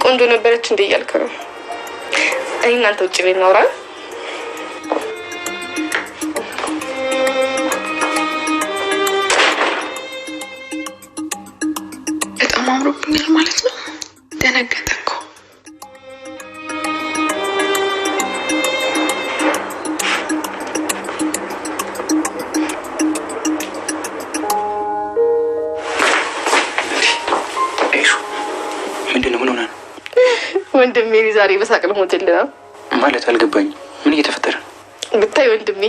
ቆንጆ ነበረች እንደ እያልክ ነው? እኔ እናንተ ውጭ ቤት እናውራ። በጣም አምሮብኛል ማለት ነው። ደነገጠ እኮ። ወንድሜ ዛሬ በሳቅ ነው ሆቴልና ማለት አልገባኝም። ምን እየተፈጠረ ብታይ ወንድሜ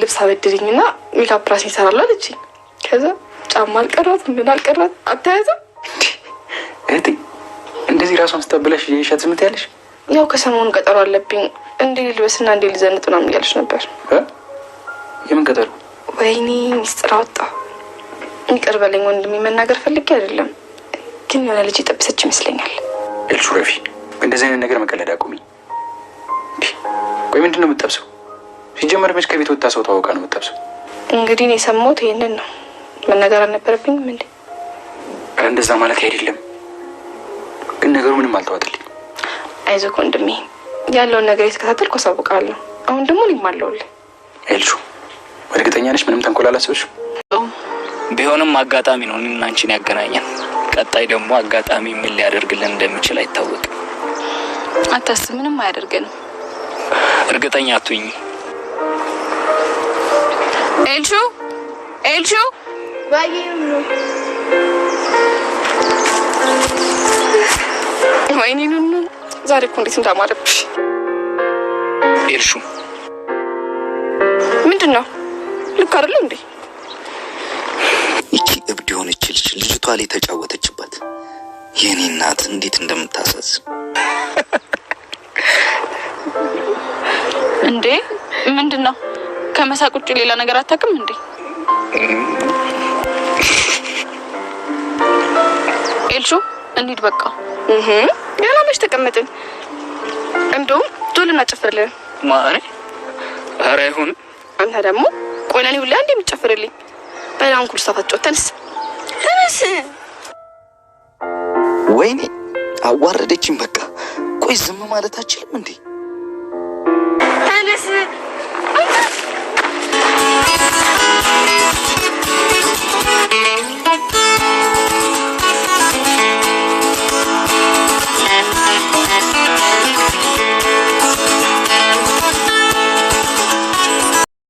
ልብስ አበድሪኝና ሜካፕ ራሴ እሰራለሁ አለችኝ። ከዛ ጫማ አልቀራት ምን አልቀራት አታያዘም። እህቴ እንደዚህ ራሷን ስታበላሽ የሻት ዝምት ያለሽ? ያው ከሰሞኑ ቀጠሮ አለብኝ እንዴ ልበስና እንዴ ልዘንጥ ምናምን እያለች ነበር። የምን ቀጠሮ? ወይኔ ሚስጥር አወጣ። ይቅር በለኝ ወንድሜ፣ መናገር ፈልጌ አይደለም፣ ግን የሆነ ልጅ የጠበሰች ይመስለኛል። ኤልሹ ረፊ እንደዚህ አይነት ነገር መቀለድ አቁሚ። ቆይ ምንድን ነው የምትጠብሰው? ሲጀመር መች ከቤት ወጣ ሰው ታወቃ ነው የምትጠብሰው? እንግዲህ እኔ የሰማሁት ይሄንን ነው። መናገር አልነበረብኝም እንዴ? እንደዛ ማለት አይደለም፣ ግን ነገሩ ምንም አልተዋጠልኝ። አይዞህ ወንድሜ፣ ያለውን ነገር የተከታተልኩ አሳውቃለሁ። አሁን ደግሞ እኔም አለሁልህ። ኤልሹ እርግጠኛ ነሽ ምንም ተንኮል አላሰብሽም? ቢሆንም አጋጣሚ ነው እኔና አንቺን ያገናኛል። ቀጣይ ደግሞ አጋጣሚ ምን ሊያደርግልን እንደሚችል አይታወቅም። አታስብ፣ ምንም አያደርገንም። እርግጠኛ አትሁኝ። ኤልሹ ወይኔ ኑኑ ዛሬ እኮ እንዴት እንዳማረብሽ። ኤልሹ ምንድን ነው? ልክ አይደለ እንዴ? ይቺ እብድ የሆነች ልጅቷ ላይ ተጫወተችባት። የኔ እናት እንዴት እንደምታሳዝን እንዴ! ምንድን ነው? ከመሳቅ ውጭ ሌላ ነገር አታውቅም እንዴ? ኤልሹ እንሂድ በቃ። ያላመሽ ተቀመጥን። እንደውም ዶልና ጨፍርልን። ማሪ ኧረ አይሆንም። አንተ ደግሞ ቆይ ለኔ ሁላ እንዴ የምትጨፍርልኝ? በላን ኩል ሰፋት ተነስ። ወይኔ አዋረደችኝ። በቃ ቆይ ዝም ማለት አችልም እንዴ? ተነስ።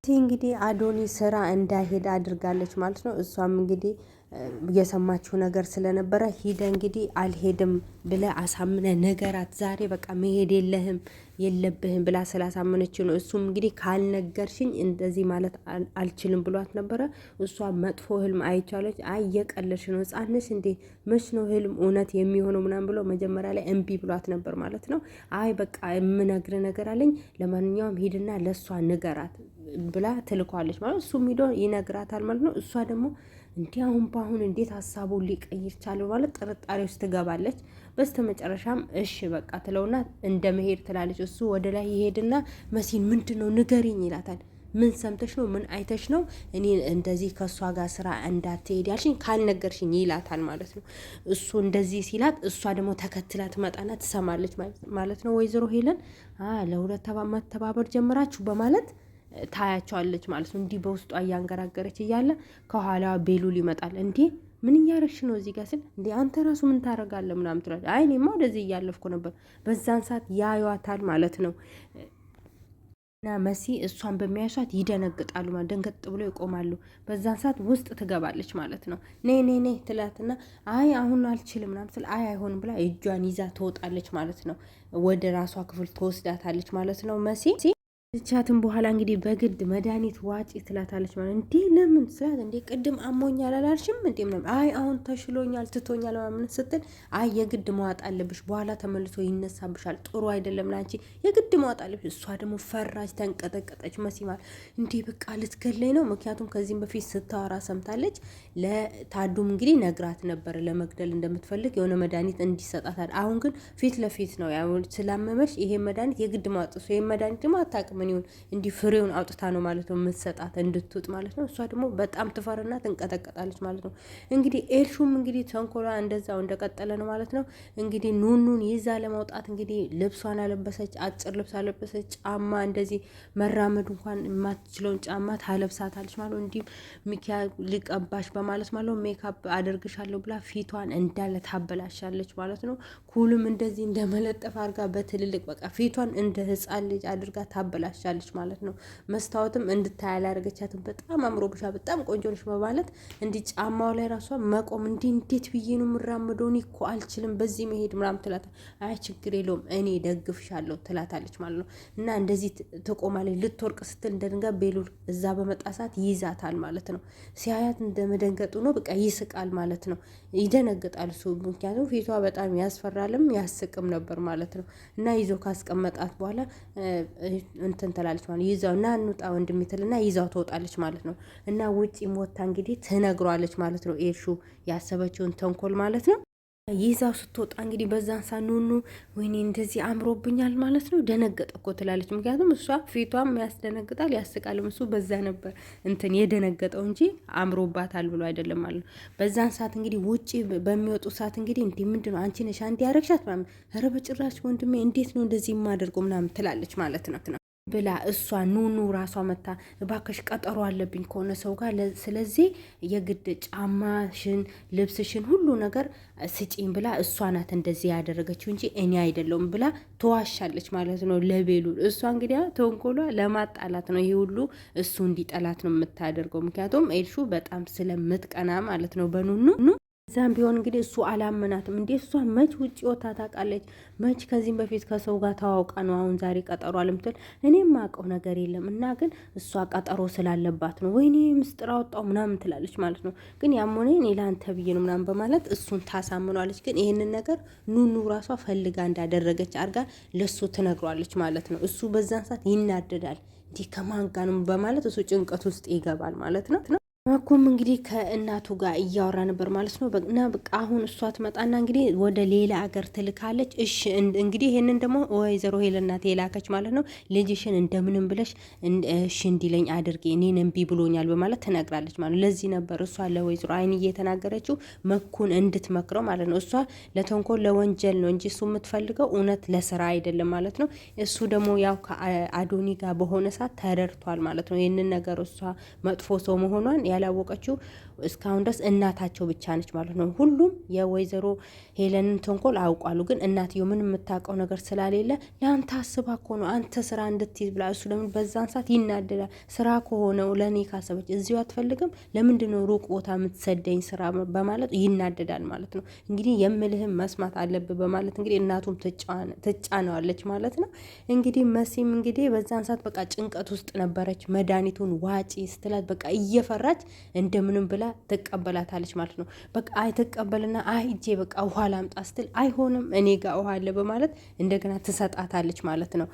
እንግዲህ አዶኒ ስራ እንዳይሄድ አድርጋለች ማለት ነው። እሷም እንግዲህ የሰማችው ነገር ስለነበረ ሂደ እንግዲህ አልሄድም ብለ አሳምነ ነገራት። ዛሬ በቃ መሄድ የለብህም ብላ ስላሳመነችው ነው። እሱም እንግዲህ ካልነገርሽኝ እንደዚህ ማለት አልችልም ብሏት ነበረ። እሷ መጥፎ ህልም አይቻለች። አይ የቀለሽ ነው ህጻንሽ እንዴ መች ነው ህልም እውነት የሚሆነው ምናምን ብሎ መጀመሪያ ላይ እምቢ ብሏት ነበር ማለት ነው። አይ በቃ የምነግር ነገር አለኝ፣ ለማንኛውም ሂድና ለእሷ ንገራት ብላ ትልኳለች ማለት ነው። እሱም ሂዶ ይነግራታል ማለት ነው። እሷ ደግሞ እንዲህ አሁን በአሁን እንዴት ሀሳቡን ሊቀይር ቻለ ማለት ጥርጣሬ ውስጥ ትገባለች። በስተመጨረሻም እሺ በቃ ትለውና እንደ መሄድ ትላለች። እሱ ወደ ላይ ይሄድና መሲን ምንድነው ንገሪኝ ይላታል። ምን ሰምተሽ ነው? ምን አይተሽ ነው እኔ እንደዚህ ከሷ ጋር ስራ እንዳትሄድ ያልሽኝ? ካልነገርሽኝ ይላታል ማለት ነው። እሱ እንደዚህ ሲላት እሷ ደግሞ ተከትላ ትመጣና ትሰማለች ማለት ነው። ወይዘሮ ሄለን ለሁለት መተባበር ጀምራችሁ በማለት ታያቸዋለች ማለት ነው። እንዲህ በውስጧ እያንገራገረች እያለ ከኋላዋ ቤሉል ይመጣል። እንዴ ምን እያረግሽ ነው እዚህ ጋር ስል እንዴ አንተ ራሱ ምን ታረጋለህ ምናምን ትላለች። አይ እኔማ ወደዚህ እያለፍኩ ነበር። በዛን ሰዓት ያዩዋታል ማለት ነው። እና መሲ እሷን በሚያዩት ይደነግጣሉ ማለት ደንገጥ ብሎ ይቆማሉ። በዛን ሰዓት ውስጥ ትገባለች ማለት ነው። ነይ ትላትና አይ አሁን አልችልም ምናምን ስል አይ አይሆንም ብላ እጇን ይዛ ትወጣለች ማለት ነው። ወደ ራሷ ክፍል ትወስዳታለች ማለት ነው መሲ ቻትን በኋላ እንግዲህ በግድ መድኃኒት ዋጪ ትላታለች ማለት እንዴ ለምን ስላት እንዴ ቅድም አሞኛል አላልሽም እንዴ ምናምን አይ አሁን ተሽሎኛል ትቶኛል ምናምን ስትል አይ የግድ መዋጥ አለብሽ በኋላ ተመልሶ ይነሳብሻል ጥሩ አይደለም ላንቺ የግድ መዋጥ አለብሽ። እሷ ደግሞ ፈራች ተንቀጠቀጠች መሲማል እንዴ በቃ ልትገለኝ ነው። ምክንያቱም ከዚህም በፊት ስታወራ ሰምታለች። ለታዱም እንግዲህ ነግራት ነበር ለመግደል እንደምትፈልግ የሆነ መድኃኒት እንዲሰጣታል። አሁን ግን ፊት ለፊት ነው ያው ስላመመሽ ይሄ መድኃኒት የግድ መዋጥ ይሄ መድኃኒት ደግሞ አታውቅም ምን ይሁን እንዲህ ፍሬውን አውጥታ ነው ማለት ነው የምትሰጣት እንድትውጥ ማለት ነው። እሷ ደግሞ በጣም ትፈርና ትንቀጠቀጣለች ማለት ነው። እንግዲህ ኤልሹም እንግዲህ ተንኮሏ እንደዛው እንደቀጠለ ነው ማለት ነው። እንግዲህ ኑኑን ይዛ ለማውጣት እንግዲህ ልብሷን አለበሰች፣ አጭር ልብስ አለበሰች፣ ጫማ እንደዚህ መራመድ እንኳን የማትችለውን ጫማ ታለብሳታለች ማለት ነው። እንዲህ ሚኪያ ሊቀባሽ በማለት ማለት ነው ሜካፕ አደርግሻለሁ ብላ ፊቷን እንዳለ ታበላሻለች ማለት ነው። ኩልም እንደዚህ እንደመለጠፍ አድርጋ በትልልቅ በቃ ፊቷን እንደ ህፃን ልጅ አድርጋ ታበላሻለች ማለት ነው። መስታወትም እንድታይ ያላደረገቻትም በጣም አምሮብሻ በጣም ቆንጆ ነሽ በማለት እንዲህ ጫማው ላይ ራሷ መቆም እንዴት ብዬ ነው የምራመደው እኔ እኮ አልችልም በዚህ መሄድ ምናምን ትላታ። አይ ችግር የለውም እኔ ደግፍሻለሁ ትላታለች ማለት ነው። እና እንደዚህ ትቆማለች። ልትወርቅ ስትል እንደድንጋይ ቤሉል እዛ በመጣሳት ይይዛታል ማለት ነው። ሲያያት እንደመደንገጡ ነው በቃ ይስቃል ማለት ነው። ይደነግጣል እሱ ምክንያቱም ፊቷ በጣም ያስፈራልም ያስቅም ነበር ማለት ነው። እና ይዞ ካስቀመጣት በኋላ እንትን ትላለች ማለት ይዛው እና እንውጣ ወንድሜ ትልና ይዛው ትወጣለች ማለት ነው። እና ውጪ ሞታ እንግዲህ ትነግሯለች ማለት ነው። ኤልሹ ያሰበችውን ተንኮል ማለት ነው። ይዛው ስትወጣ እንግዲህ በዛን ሳኑኑ ወይኔ እንደዚህ አምሮብኛል ማለት ነው። ደነገጠ እኮ ትላለች። ምክንያቱም እሷ ፊቷም ያስደነግጣል ያስቃልም። እሱ በዛ ነበር እንትን የደነገጠው እንጂ አምሮባታል ብሎ አይደለም ማለት ነው። በዛን ሰዓት እንግዲህ ውጪ በሚወጡ ሰዓት እንግዲህ እንዲህ ምንድን ነው አንቺ ነሽ አንዴ ያረግሻት ምናምን፣ ኧረ በጭራሽ ወንድሜ እንዴት ነው እንደዚህ የማደርገው ምናምን ትላለች ማለት ነው ብላ እሷ ኑኑ ራሷ መታ እባክሽ ቀጠሮ አለብኝ ከሆነ ሰው ጋር ስለዚህ የግድ ጫማሽን ልብስሽን ሁሉ ነገር ስጪኝ ብላ እሷ ናት እንደዚህ ያደረገችው እንጂ እኔ አይደለሁም ብላ ተዋሻለች ማለት ነው ለቤሉል። እሷ እንግዲህ ተንኮሏ ለማጣላት ነው። ይሄ ሁሉ እሱ እንዲጠላት ነው የምታደርገው። ምክንያቱም ኤልሹ በጣም ስለምትቀና ማለት ነው በኑኑ እዛም ቢሆን እንግዲህ እሱ አላመናትም። እንዴ እሷ መች ውጭ ወታ ታውቃለች? መች ከዚህም በፊት ከሰው ጋር ተዋውቃ ነው አሁን ዛሬ ቀጠሮ አለምትል? እኔም ማውቀው ነገር የለም እና ግን እሷ ቀጠሮ ስላለባት ነው ወይኔ ምስጢር አወጣው ምናምን ትላለች ማለት ነው። ግን ያም ሆነ እኔ ለአንተ ብዬ ነው ምናምን በማለት እሱን ታሳምኗለች። ግን ይህንን ነገር ኑኑ ራሷ ፈልጋ እንዳደረገች አድርጋ ለሱ ትነግሯለች ማለት ነው። እሱ በዛን ሰዓት ይናደዳል። እንዲህ ከማን ጋር ነው በማለት እሱ ጭንቀት ውስጥ ይገባል ማለት ነው። መኩም እንግዲህ ከእናቱ ጋር እያወራ ነበር ማለት ነው። እና በቃ አሁን እሷ ትመጣና እንግዲህ ወደ ሌላ አገር ትልካለች። እሺ እንግዲህ ይሄንን ደግሞ ወይዘሮ ሄለን ናት የላከች ማለት ነው። ልጅሽን እንደምንም ብለሽ እሺ እንዲለኝ አድርጌ እኔን እምቢ ብሎኛል በማለት ትነግራለች ማለት ነው። ለዚህ ነበር እሷ ለወይዘሮ አይንዬ የተናገረችው መኩን እንድትመክረው ማለት ነው። እሷ ለተንኮል ለወንጀል ነው እንጂ እሱ የምትፈልገው እውነት ለስራ አይደለም ማለት ነው። እሱ ደግሞ ያው ከአዶኒ ጋር በሆነ ሰዓት ተረድቷል ማለት ነው። ይህንን ነገር እሷ መጥፎ ሰው መሆኗን ያላወቀችው እስካሁን ድረስ እናታቸው ብቻ ነች ማለት ነው። ሁሉም የወይዘሮ ሄለንን ተንኮል አውቋሉ። ግን እናትየው ምን የምታውቀው ነገር ስላሌለ ለአንተ አስባ እኮ ነው አንተ ስራ እንድትይዝ ብላ እሱ ለምን በዛን ሰዓት ይናደዳል። ስራ ከሆነው ለእኔ ካሰበች እዚሁ አትፈልግም ለምንድን ነው ሩቅ ቦታ የምትሰደኝ ስራ በማለት ይናደዳል ማለት ነው። እንግዲህ የምልህም መስማት አለብህ በማለት እንግዲህ እናቱም ትጫነዋለች ማለት ነው። እንግዲህ መሲም እንግዲህ በዛን ሰዓት በቃ ጭንቀት ውስጥ ነበረች። መድኃኒቱን ዋጪ ስትላት በቃ እየፈራች እንደምንም ብላ ትቀበላታለች ማለት ነው። በቃ ትቀበልና እጄ በቃ ውሃ ላምጣ ስትል አይሆንም እኔ ጋር ውሃ አለ በማለት እንደገና ትሰጣታለች ማለት ነው።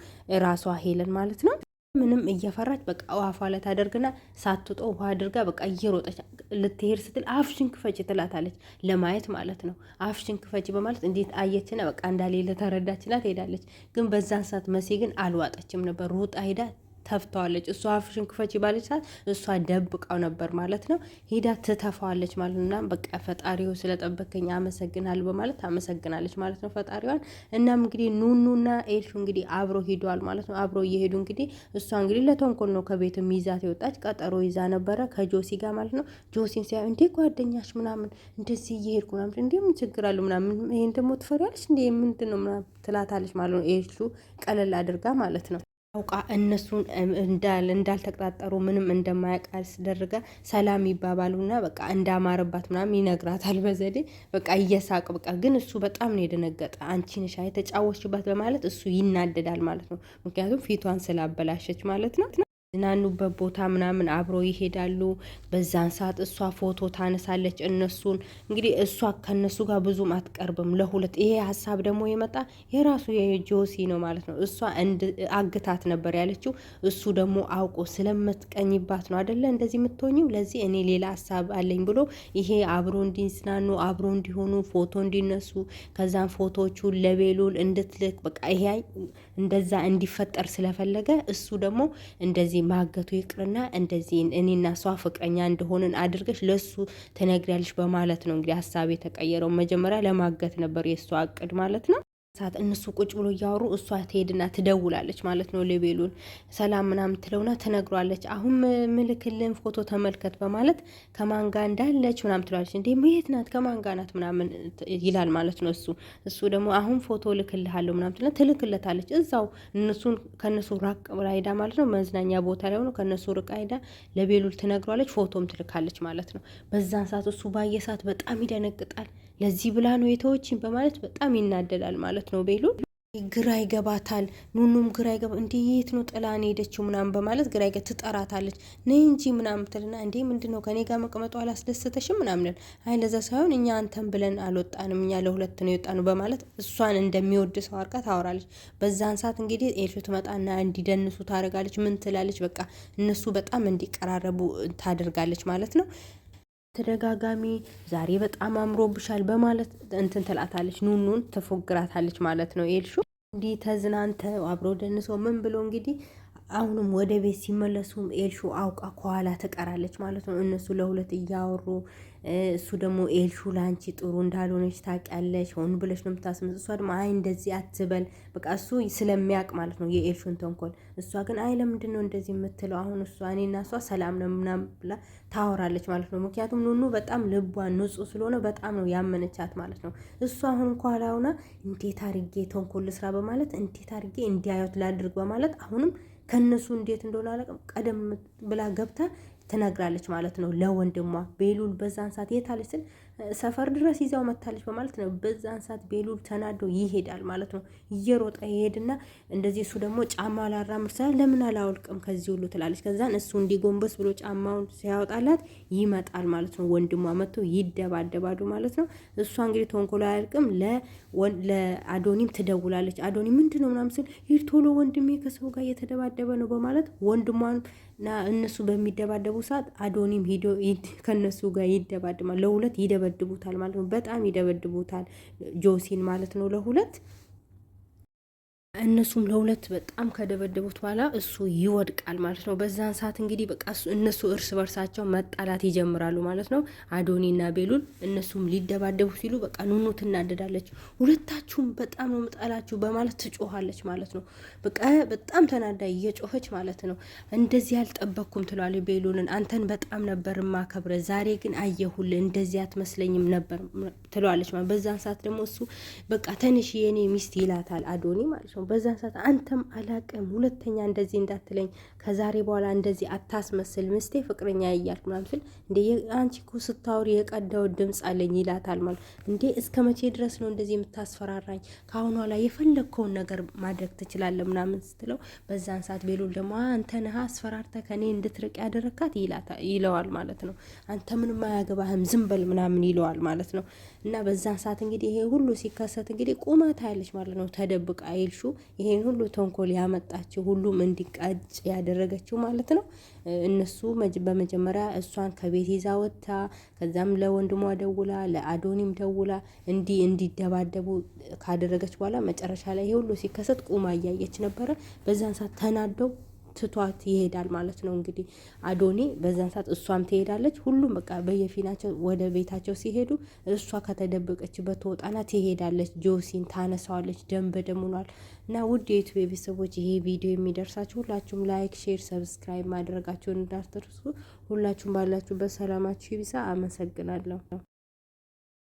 ራሷ ሄለን ማለት ነው። ምንም እየፈራች በቃ ውሃ ላይ ታደርግና ሳትጦ ውሃ አድርጋ በቃ እየሮጠች ልትሄድ ስትል አፍሽን ክፈች ትላታለች። ለማየት ማለት ነው። አፍሽን ክፈች በማለት እንዴት አየችና በቃ እንዳሌለ ተረዳችና ትሄዳለች። ግን በዛን ሰዓት መሲ ግን አልዋጠችም ነበር። ሩጣ ሄዳ ተፍተዋለች። እሷ አፍሽን ክፈች ባለች ሰዓት እሷ ደብቃው ነበር ማለት ነው። ሄዳ ትተፋዋለች ማለት ነው። በቃ ፈጣሪው ስለጠበከኝ አመሰግናለሁ በማለት አመሰግናለች ማለት ነው ፈጣሪዋን። እናም እንግዲህ ኑኑና ኤልሹ እንግዲህ አብሮ ሂዷል ማለት ነው። አብሮ እየሄዱ እንግዲህ እሷ እንግዲህ ለተንኮል ነው ከቤት ይዛት የወጣች ቀጠሮ ይዛ ነበረ ከጆሲ ጋር ማለት ነው። ጆሲን ሲያ እንዴ ጓደኛሽ ምናምን እንደዚህ እየሄድኩ ምናምን እንዴ ምን ችግር አለው ምናምን ይሄን ደግሞ ትፈሪያለሽ እንዴ ምንድን ነው ምናምን ትላታለች ማለት ነው። ኤልሹ ቀለል አድርጋ ማለት ነው አውቃ እነሱን እንዳልተቀጣጠሩ ምንም እንደማያውቃል ስደርጋ ሰላም ይባባሉና በቃ እንዳማረባት ምናምን ይነግራታል በዘዴ በቃ እየሳቅ በቃ ግን እሱ በጣም ነው የደነገጠ። አንቺ ነሽ የተጫወችባት በማለት እሱ ይናደዳል ማለት ነው። ምክንያቱም ፊቷን ስላበላሸች ማለት ነው። ዝናኑበት ቦታ ምናምን አብረው ይሄዳሉ። በዛን ሰዓት እሷ ፎቶ ታነሳለች እነሱን። እንግዲህ እሷ ከነሱ ጋር ብዙም አትቀርብም ለሁለት። ይሄ ሀሳብ ደግሞ የመጣ የራሱ የጆሲ ነው ማለት ነው። እሷ አግታት ነበር ያለችው። እሱ ደግሞ አውቆ ስለምትቀኝባት ነው አደለ እንደዚህ የምትሆኝው፣ ለዚህ እኔ ሌላ ሀሳብ አለኝ ብሎ ይሄ አብሮ እንዲዝናኑ አብሮ እንዲሆኑ ፎቶ እንዲነሱ ከዛም ፎቶዎቹን ለቤሉል እንድትልክ በቃ ይሄ እንደዛ እንዲፈጠር ስለፈለገ እሱ ደግሞ እንደዚህ ማገቱ ይቅርና እንደዚህ እኔና እሷ ፍቅረኛ እንደሆንን አድርገሽ ለሱ ትነግሪያለሽ በማለት ነው እንግዲህ ሀሳብ የተቀየረው። መጀመሪያ ለማገት ነበር የእሷ እቅድ ማለት ነው። ሰዓት እነሱ ቁጭ ብሎ እያወሩ እሷ ትሄድና ትደውላለች ማለት ነው ለቤሉል። ሰላም ምናምን ትለውና ትነግሯለች። አሁን ምልክልን ፎቶ ተመልከት በማለት ከማን ጋር እንዳለች ምናምን ትላለች። እንዴ የት ናት ከማን ጋር ናት ምናምን ይላል ማለት ነው እሱ ደግሞ አሁን ፎቶ ልክልሃለሁ ምናምን ትልክለታለች። እዛው እነሱን ከነሱ ራቅ ብላ ሄዳ ማለት ነው መዝናኛ ቦታ ላይ ሆኖ ከነሱ ርቃ ሄዳ ለቤሉል ትነግሯለች። ፎቶም ትልካለች ማለት ነው። በዛን ሰዓት እሱ ባየ ሰዓት በጣም ይደነግጣል። ለዚህ ብላ ነው የተወችኝ በማለት በጣም ይናደዳል ማለት ነው። ቤሉል ግራ ይገባታል። ኑኑም ግራ ይገባ እንዴ የት ነው ጥላን ሄደችው ምናምን በማለት ግራ ትጠራታለች። ነይ እንጂ ምናምን ትልና እንዴ ምንድነው ከኔ ጋር መቀመጡ አላስደሰተሽም ምናምን። አይ ለዛ ሳይሆን እኛ አንተን ብለን አልወጣንም እኛ ለሁለት ነው የወጣነው በማለት እሷን እንደሚወድ ሰው አርቃ ታወራለች። በዛን ሰዓት እንግዲህ ኤልሹ ትመጣና እንዲደንሱ ታደርጋለች። ምን ትላለች በቃ እነሱ በጣም እንዲቀራረቡ ታደርጋለች ማለት ነው። ተደጋጋሚ ዛሬ በጣም አምሮብሻል በማለት እንትን ትላታለች። ኑኑን ትፎግራታለች ማለት ነው። ኤልሹ እንዲህ ተዝናንተው አብሮ ደንሰው ምን ብሎ እንግዲህ አሁንም ወደ ቤት ሲመለሱም ኤልሹ አውቃ ከኋላ ትቀራለች ማለት ነው። እነሱ ለሁለት እያወሩ እሱ ደግሞ ኤልሹ ለአንቺ ጥሩ እንዳልሆነች ታውቂያለሽ፣ ሆን ብለሽ ነው የምታስመስ። እሷ ደግሞ አይ እንደዚህ አትበል በቃ እሱ ስለሚያውቅ ማለት ነው የኤልሹን ተንኮል። እሷ ግን አይ ለምንድን ነው እንደዚህ የምትለው አሁን እሷ እኔና እሷ ሰላም ነው ምናምን ብላ ታወራለች ማለት ነው። ምክንያቱም ኑኑ በጣም ልቧ ንጹሕ ስለሆነ በጣም ነው ያመነቻት ማለት ነው። እሷ አሁን ከኋላ ሆና እንዴት አድርጌ ተንኮል ስራ በማለት እንዴት አድርጌ እንዲያዩት ላድርግ በማለት አሁንም ከነሱ እንዴት እንደሆነ አላውቅም ቀደም ብላ ገብታ ትነግራለች ማለት ነው ለወንድሟ ቤሉል። በዛን ሰዓት የታለች ስል ሰፈር ድረስ ይዛው መታለች በማለት ነው። በዛን ሰዓት ቤሉል ተናዶ ይሄዳል ማለት ነው። እየሮጠ ይሄድና እንደዚህ እሱ ደግሞ ጫማ ላራምድ ስላ ለምን አላወልቅም ከዚህ ሁሉ ትላለች። ከዛን እሱ እንዲጎንበስ ብሎ ጫማውን ሲያወጣላት ይመጣል ማለት ነው። ወንድሟ መጥቶ ይደባደባሉ ማለት ነው። እሷ እንግዲህ ተንኮሎ አያልቅም። ለአዶኒም ትደውላለች። አዶኒ ምንድነው ምናምን ስል ይህ ቶሎ ወንድሜ ከሰው ጋር እየተደባደበ ነው በማለት ወንድሟን ና እነሱ በሚደባደቡ ሰዓት አዶኒም ሂዶ ከነሱ ጋር ይደባደማል። ለሁለት ይደበድቡታል ማለት ነው። በጣም ይደበድቡታል ጆሲን ማለት ነው ለሁለት። እነሱም ለሁለት በጣም ከደበደቡት በኋላ እሱ ይወድቃል ማለት ነው። በዛን ሰዓት እንግዲህ በቃ እነሱ እርስ በርሳቸው መጣላት ይጀምራሉ ማለት ነው። አዶኒና ቤሉል እነሱም ሊደባደቡ ሲሉ በቃ ኑኑ ትናደዳለች። ሁለታችሁም በጣም ነው ምጣላችሁ በማለት ትጮኻለች ማለት ነው። በቃ በጣም ተናዳ እየጮኸች ማለት ነው። እንደዚህ ያልጠበቅኩም ትላለች ቤሉልን። አንተን በጣም ነበር ማከብረ ዛሬ ግን አየሁልህ እንደዚህ አትመስለኝም ነበር ትለዋለች ማለት። በዛን ሰዓት ደግሞ እሱ በቃ ትንሽ የኔ ሚስት ይላታል አዶኒ ማለት ነው። በዛን ሰዓት አንተም አላቅም ሁለተኛ እንደዚህ እንዳትለኝ ከዛሬ በኋላ እንደዚህ አታስመስል ምስቴ ፍቅረኛ እያልኩ ምናምን ስል እንዴ አንቺ እኮ ስታወሪ የቀዳው ድምፅ አለኝ ይላታል ማለት። እንዴ እስከ መቼ ድረስ ነው እንደዚህ የምታስፈራራኝ? ከአሁኗ ላይ የፈለግከውን ነገር ማድረግ ትችላለህ ምናምን ስትለው በዛን ሰዓት ቤሉል ደግሞ አንተ ነህ አስፈራርተ ከኔ እንድትርቅ ያደረካት ይለዋል ማለት ነው። አንተ ምንም አያገባህም ዝም በል ምናምን ይለዋል ማለት ነው። እና በዛን ሰዓት እንግዲህ ይሄ ሁሉ ሲከሰት እንግዲህ ቁመት አያለች ማለት ነው። ተደብቃ ኤልሹ ይሄን ሁሉ ተንኮል ያመጣችው ሁሉም እንዲቃጭ ያደረገችው ማለት ነው። እነሱ በመጀመሪያ እሷን ከቤት ይዛ ወጥታ ከዛም ለወንድሟ ደውላ ለአዶኒም ደውላ እንዲደባደቡ ካደረገች በኋላ መጨረሻ ላይ ይሄ ሁሉ ሲከሰት ቁማ እያየች ነበረ። በዛን ሰዓት ተናደው ትቷት ይሄዳል ማለት ነው። እንግዲህ አዶኒ በዛን ሰዓት እሷም ትሄዳለች። ሁሉም በቃ በየፊናቸው ወደ ቤታቸው ሲሄዱ እሷ ከተደበቀችበት ትወጣና ትሄዳለች። ጆሲን ታነሳዋለች። ደም በደም ሆኗል። እና ውድ የዩቲዩብ ቤተሰቦች ይሄ ቪዲዮ የሚደርሳችሁ ሁላችሁም ላይክ፣ ሼር፣ ሰብስክራይብ ማድረጋችሁን እንዳትረሱ። ሁላችሁም ባላችሁበት ሰላማችሁ ይብዛ። አመሰግናለሁ።